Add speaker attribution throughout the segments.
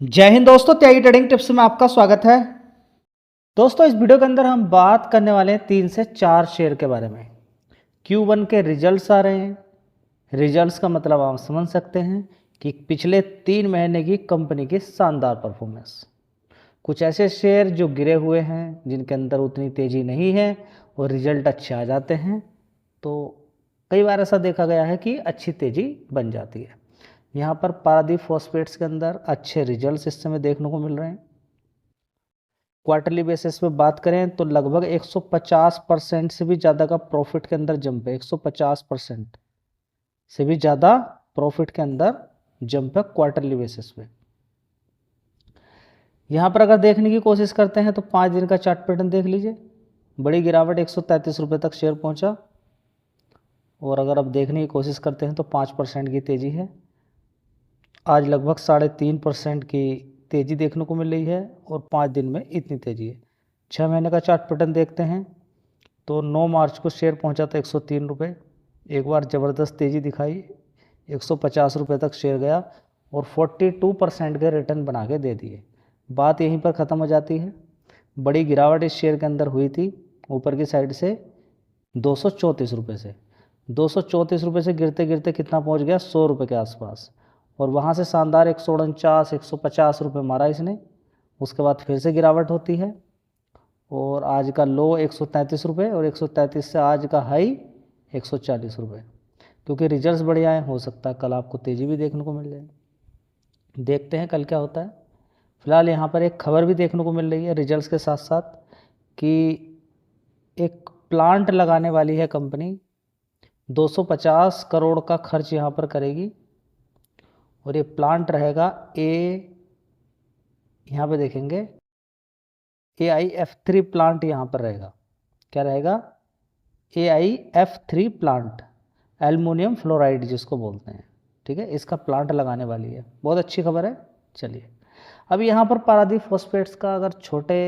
Speaker 1: जय हिंद दोस्तों, त्यागी trading tips में आपका स्वागत है। दोस्तों, इस वीडियो के अंदर हम बात करने वाले हैं 3 से 4 शेयर के बारे में। Q1 के रिजल्ट्स आ रहे हैं। रिजल्ट्स का मतलब आप समझ सकते हैं कि पिछले 3 महीने की कंपनी की शानदार परफॉर्मेंस। कुछ ऐसे शेयर जो गिरे हुए हैं, जिनके अंदर उतनी तेज़ी नहीं है और रिजल्ट अच्छे आ जाते हैं, तो कई बार ऐसा देखा गया है कि अच्छी तेज़ी बन जाती है। यहाँ पर पारादीप फॉस्फेट्स के अंदर अच्छे रिजल्ट्स इस समय देखने को मिल रहे हैं। क्वार्टरली बेसिस पे बात करें तो लगभग 150% से भी ज़्यादा का प्रॉफिट के अंदर जंप है। 150% से भी ज़्यादा प्रॉफिट के अंदर जंप है क्वार्टरली बेसिस पे। यहाँ पर अगर देखने की कोशिश करते हैं तो 5 दिन का चार्ट पैटर्न देख लीजिए। बड़ी गिरावट 133 रुपये तक शेयर पहुँचा, और अगर अब देखने की कोशिश करते हैं तो 5% की तेज़ी है। आज लगभग 3.5% की तेज़ी देखने को मिल रही है, और 5 दिन में इतनी तेज़ी है। 6 महीने का चार्ट पैटर्न देखते हैं तो 9 मार्च को शेयर पहुंचा था 103 रुपये। एक बार ज़बरदस्त तेज़ी दिखाई, 150 रुपये तक शेयर गया और 42% के रिटर्न बना के दे दिए। बात यहीं पर ख़त्म हो जाती है। बड़ी गिरावट इस शेयर के अंदर हुई थी ऊपर की साइड से 234 रुपये से। 234 रुपये से गिरते गिरते कितना पहुंच गया, 100 रुपये के आसपास, और वहाँ से शानदार 149 150 रुपये मारा इसने। उसके बाद फिर से गिरावट होती है, और आज का लो 133 रुपये, और 133 से आज का हाई 140 रुपये। क्योंकि रिजल्ट्स बढ़िया हैं, हो सकता है कल आपको तेज़ी भी देखने को मिल जाए। देखते हैं कल क्या होता है। फिलहाल यहाँ पर एक खबर भी देखने को मिल रही है रिजल्ट्स के साथ साथ, कि एक प्लांट लगाने वाली है कंपनी। 250 करोड़ का खर्च यहाँ पर करेगी, और ये प्लांट रहेगा यहाँ पे देखेंगे AIF3 प्लांट यहाँ पर रहेगा। क्या रहेगा? AIF3 प्लांट, एल्युमिनियम फ्लोराइड जिसको बोलते हैं। ठीक है, इसका प्लांट लगाने वाली है। बहुत अच्छी खबर है। चलिए, अब यहाँ पर पारादीप फॉस्फेट्स का अगर छोटे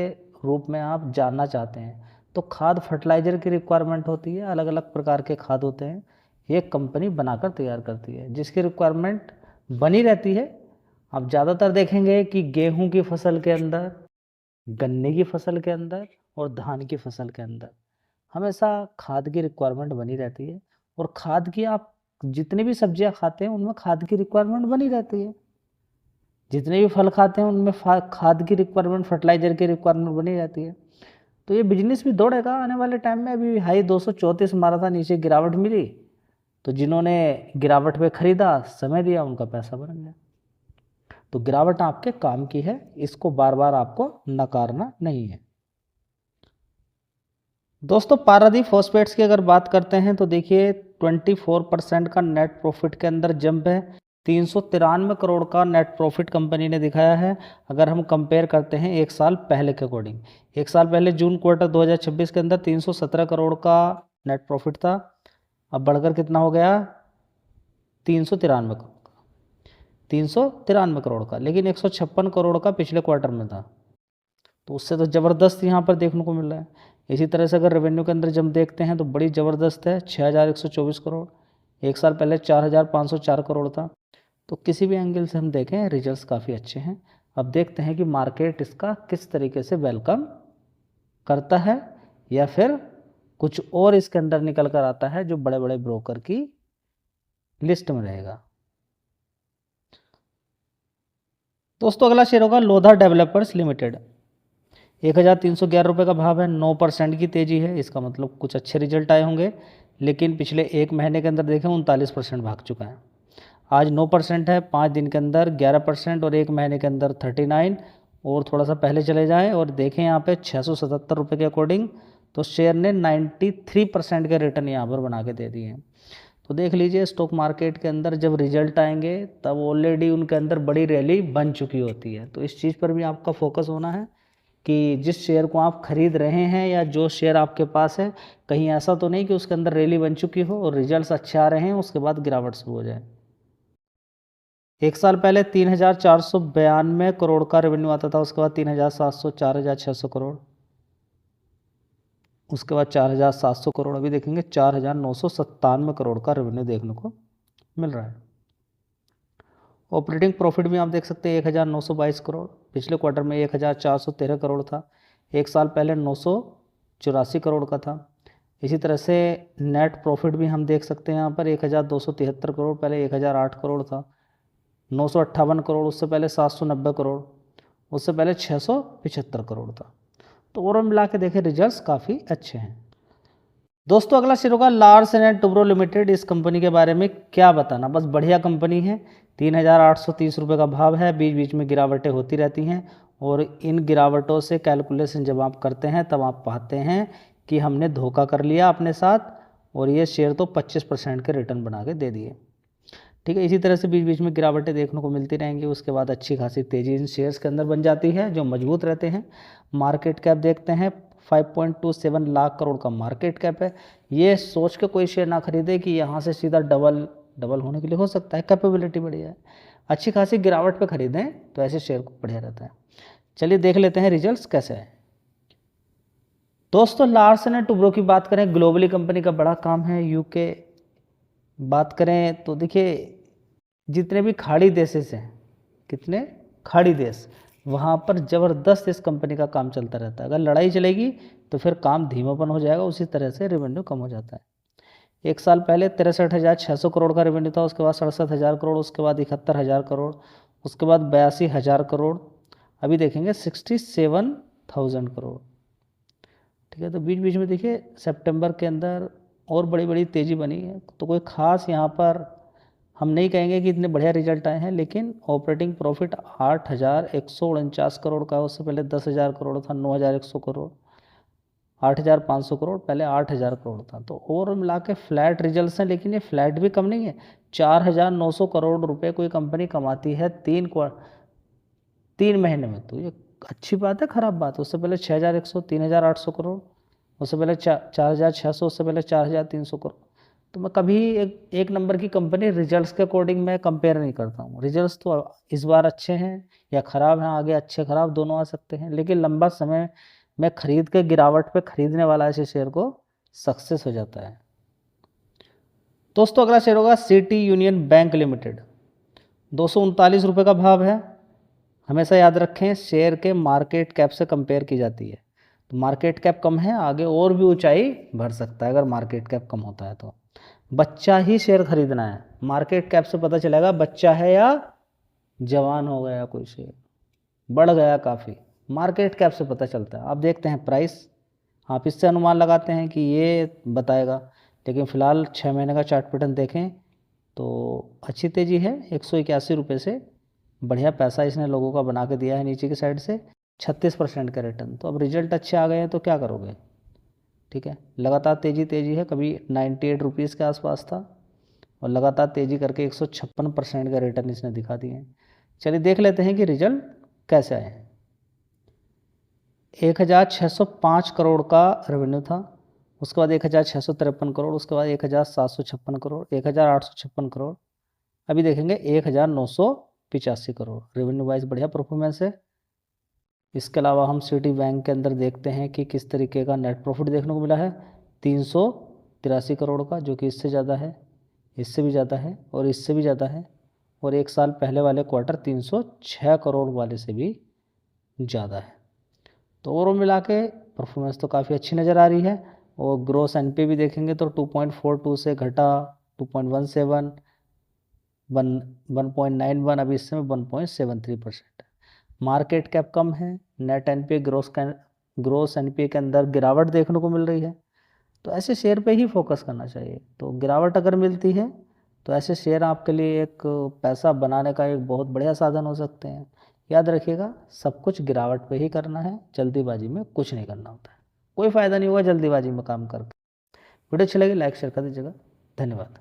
Speaker 1: रूप में आप जानना चाहते हैं तो खाद फर्टिलाइज़र की रिक्वायरमेंट होती है। अलग अलग प्रकार के खाद होते हैं, ये कंपनी बनाकर तैयार करती है, जिसकी रिक्वायरमेंट बनी रहती है। आप ज़्यादातर देखेंगे कि गेहूं की फसल के अंदर, गन्ने की फसल के अंदर और धान की फसल के अंदर हमेशा खाद की रिक्वायरमेंट बनी रहती है। और खाद की आप जितनी भी सब्जियां खाते हैं उनमें खाद की रिक्वायरमेंट बनी रहती है। जितने भी फल खाते हैं उनमें खाद की रिक्वायरमेंट, फर्टिलाइजर की रिक्वायरमेंट बनी रहती है। तो ये बिजनेस भी दौड़ेगा आने वाले टाइम में। अभी हाई 234 मारा था, नीचे गिरावट मिली, तो जिन्होंने गिरावट पे खरीदा, समय दिया, उनका पैसा बन गया। तो गिरावट आपके काम की है, इसको बार बार आपको नकारना नहीं है। दोस्तों, पारादीप फॉस्फेट्स की अगर बात करते हैं तो देखिए 24% का नेट प्रॉफिट के अंदर जंप है। 393 करोड़ का नेट प्रॉफिट कंपनी ने दिखाया है। अगर हम कंपेयर करते हैं एक साल पहले के अकॉर्डिंग, एक साल पहले जून क्वार्टर 2026 के अंदर 317 करोड़ का नेट प्रॉफिट था। अब बढ़कर कितना हो गया, 393 करोड़ का। 393 करोड़ का, लेकिन 156 करोड़ का पिछले क्वार्टर में था। तो उससे तो ज़बरदस्त यहाँ पर देखने को मिल रहा है। इसी तरह से अगर रेवेन्यू के अंदर जब देखते हैं तो बड़ी ज़बरदस्त है, 6124 करोड़। एक साल पहले 4504 करोड़ था। तो किसी भी एंगल से हम देखें, रिजल्ट्स काफ़ी अच्छे हैं। अब देखते हैं कि मार्केट इसका किस तरीके से वेलकम करता है, या फिर कुछ और इसके अंदर निकल कर आता है जो बड़े बड़े ब्रोकर की लिस्ट में रहेगा। दोस्तों, अगला शेयर होगा लोधा डेवलपर्स लिमिटेड। 1311 रुपये का भाव है, 9% की तेज़ी है। इसका मतलब कुछ अच्छे रिजल्ट आए होंगे, लेकिन पिछले एक महीने के अंदर देखें 39% भाग चुका है। आज 9% है, 5 दिन के अंदर 11%, और एक महीने के अंदर 39। और थोड़ा सा पहले चले जाएं और देखें यहाँ पे 677 रुपये के अकॉर्डिंग, तो शेयर ने 93% के रिटर्न यहाँ पर बना के दे दिए हैं। तो देख लीजिए, स्टॉक मार्केट के अंदर जब रिजल्ट आएंगे तब ऑलरेडी उनके अंदर बड़ी रैली बन चुकी होती है। तो इस चीज़ पर भी आपका फोकस होना है कि जिस शेयर को आप खरीद रहे हैं या जो शेयर आपके पास है, कहीं ऐसा तो नहीं कि उसके अंदर रैली बन चुकी हो और रिजल्ट्स अच्छे आ रहे हैं उसके बाद गिरावट शुरू हो जाए। एक साल पहले 3492 करोड़ का रेवेन्यू आता था, उसके बाद 3700, 4600 करोड़, उसके बाद 4700 करोड़, अभी देखेंगे 4997 करोड़ का रेवेन्यू देखने को मिल रहा है। ऑपरेटिंग प्रॉफिट भी आप देख सकते हैं 1922 करोड़, पिछले क्वार्टर में 1413 करोड़ था, एक साल पहले 984 करोड़ का था। इसी तरह से नेट प्रॉफिट भी हम देख सकते हैं यहाँ पर 1273 करोड़, पहले 1008 करोड़ था, 958 करोड़, उससे पहले 790 करोड़, उससे पहले 675 करोड़ था। तो ओवरऑल मिला के देखें रिजल्ट्स काफ़ी अच्छे हैं। दोस्तों अगला शेयर होगा लार्सन एंड टुब्रो लिमिटेड। इस कंपनी के बारे में क्या बताना, बस बढ़िया कंपनी है। 3830 रुपये का भाव है, बीच बीच में गिरावटें होती रहती हैं और इन गिरावटों से कैलकुलेशन जब आप करते हैं तब आप पाते हैं कि हमने धोखा कर लिया अपने साथ और ये शेयर तो 25% के रिटर्न बना के दे दिए। ठीक है, इसी तरह से बीच बीच में गिरावटें देखने को मिलती रहेंगी, उसके बाद अच्छी खासी तेज़ी इन शेयर्स के अंदर बन जाती है जो मजबूत रहते हैं। मार्केट कैप देखते हैं 5.27 लाख करोड़ का मार्केट कैप है। ये सोच के कोई शेयर ना खरीदे कि यहाँ से सीधा डबल होने के लिए हो सकता है, कैपेबिलिटी बढ़िया है, अच्छी खासी गिरावट पे खरीदें तो ऐसे शेयर को बढ़िया रहता है। चलिए देख लेते हैं रिजल्ट्स कैसे है। दोस्तों लार्सन एंड टुब्रो की बात करें, ग्लोबली कंपनी का बड़ा काम है। यूके बात करें तो देखिए जितने भी खाड़ी देशेस हैं, कितने खाड़ी देश, वहाँ पर ज़बरदस्त इस कंपनी का काम चलता रहता है। अगर लड़ाई चलेगी तो फिर काम धीमापन हो जाएगा, उसी तरह से रेवेन्यू कम हो जाता है। एक साल पहले 63,600 करोड़ का रेवेन्यू था, उसके बाद 67,000 करोड़, उसके बाद 71,000 करोड़, उसके बाद 82,000 करोड़, अभी देखेंगे 67,000 करोड़। ठीक है, तो बीच बीच में देखिए सितंबर के अंदर और बड़ी बड़ी तेज़ी बनी है। तो कोई ख़ास यहाँ पर हम नहीं कहेंगे कि इतने बढ़िया रिजल्ट आए हैं, लेकिन ऑपरेटिंग प्रॉफिट 8,149 करोड़ का, उससे पहले 10,000 करोड़ था, 9,100 करोड़, 8,500 करोड़, पहले 8,000 करोड़ था। तो ओवरऑल मिला के फ्लैट रिजल्ट्स हैं, लेकिन ये फ्लैट भी कम नहीं है। 4,900 करोड़ रुपए कोई कंपनी कमाती है 3 महीने में, तो ये अच्छी बात है ख़राब बात है। उससे पहले 6,100, 3,800 करोड़, उससे पहले 4,600, उससे पहले 4,300 करोड़। तो मैं कभी एक नंबर की कंपनी रिजल्ट्स के अकॉर्डिंग मैं कंपेयर नहीं करता हूँ। रिजल्ट्स तो इस बार अच्छे हैं या ख़राब हैं, आगे अच्छे ख़राब दोनों आ सकते हैं, लेकिन लंबा समय में खरीद के गिरावट पे खरीदने वाला ऐसे शेयर को सक्सेस हो जाता है। दोस्तों अगला शेयर होगा सिटी यूनियन बैंक लिमिटेड। 239 रुपये का भाव है। हमेशा याद रखें शेयर के मार्केट कैप से कंपेयर की जाती है, तो मार्केट कैप कम है, आगे और भी ऊंचाई बढ़ सकता है अगर मार्केट कैप कम होता है। तो बच्चा ही शेयर खरीदना है, मार्केट कैप से पता चलेगा बच्चा है या जवान हो गया, कोई शेयर बढ़ गया काफ़ी, मार्केट कैप से पता चलता है। आप देखते हैं प्राइस, आप इससे अनुमान लगाते हैं कि ये बताएगा, लेकिन फ़िलहाल 6 महीने का चार्ट पैटर्न देखें तो अच्छी तेज़ी है। 181 रुपये से बढ़िया पैसा इसने लोगों का बना के दिया है नीचे की साइड से, 36% का रिटर्न। तो अब रिजल्ट अच्छे आ गए हैं तो क्या करोगे। ठीक है, लगातार तेज़ी है, कभी 98 रुपीज़ के आसपास था और लगातार तेज़ी करके 156% का रिटर्न इसने दिखा दिए हैं। चलिए देख लेते हैं कि रिजल्ट कैसे आए। 1,605 करोड़ का रेवेन्यू था, उसके बाद 1,653 करोड़, उसके बाद 1,756 करोड़, 1,856 करोड़, अभी देखेंगे 1,985 करोड़। रेवेन्यू वाइज बढ़िया परफॉर्मेंस है। इसके अलावा हम सिटी बैंक के अंदर देखते हैं कि किस तरीके का नेट प्रॉफिट देखने को मिला है, 383 करोड़ का, जो कि इससे ज़्यादा है, इससे भी ज़्यादा है और इससे भी ज़्यादा है, और एक साल पहले वाले क्वार्टर 306 करोड़ वाले से भी ज़्यादा है। तो ओवरऑल मिला के परफॉर्मेंस तो काफ़ी अच्छी नज़र आ रही है। और ग्रोस एनपी भी देखेंगे तो 2.42 से घटा 2.17, 1.91, अभी इस समय 1.73%। मार्केट कैप कम है, नेट एनपी ग्रोस एनपी के अंदर गिरावट देखने को मिल रही है, तो ऐसे शेयर पे ही फोकस करना चाहिए। तो गिरावट अगर मिलती है तो ऐसे शेयर आपके लिए एक पैसा बनाने का एक बहुत बढ़िया साधन हो सकते हैं। याद रखिएगा सब कुछ गिरावट पे ही करना है, जल्दीबाजी में कुछ नहीं करना होता है, कोई फ़ायदा नहीं होगा जल्दीबाजी में काम करके। वीडियो अच्छी लगी लाइक शेयर कर दीजिएगा। धन्यवाद।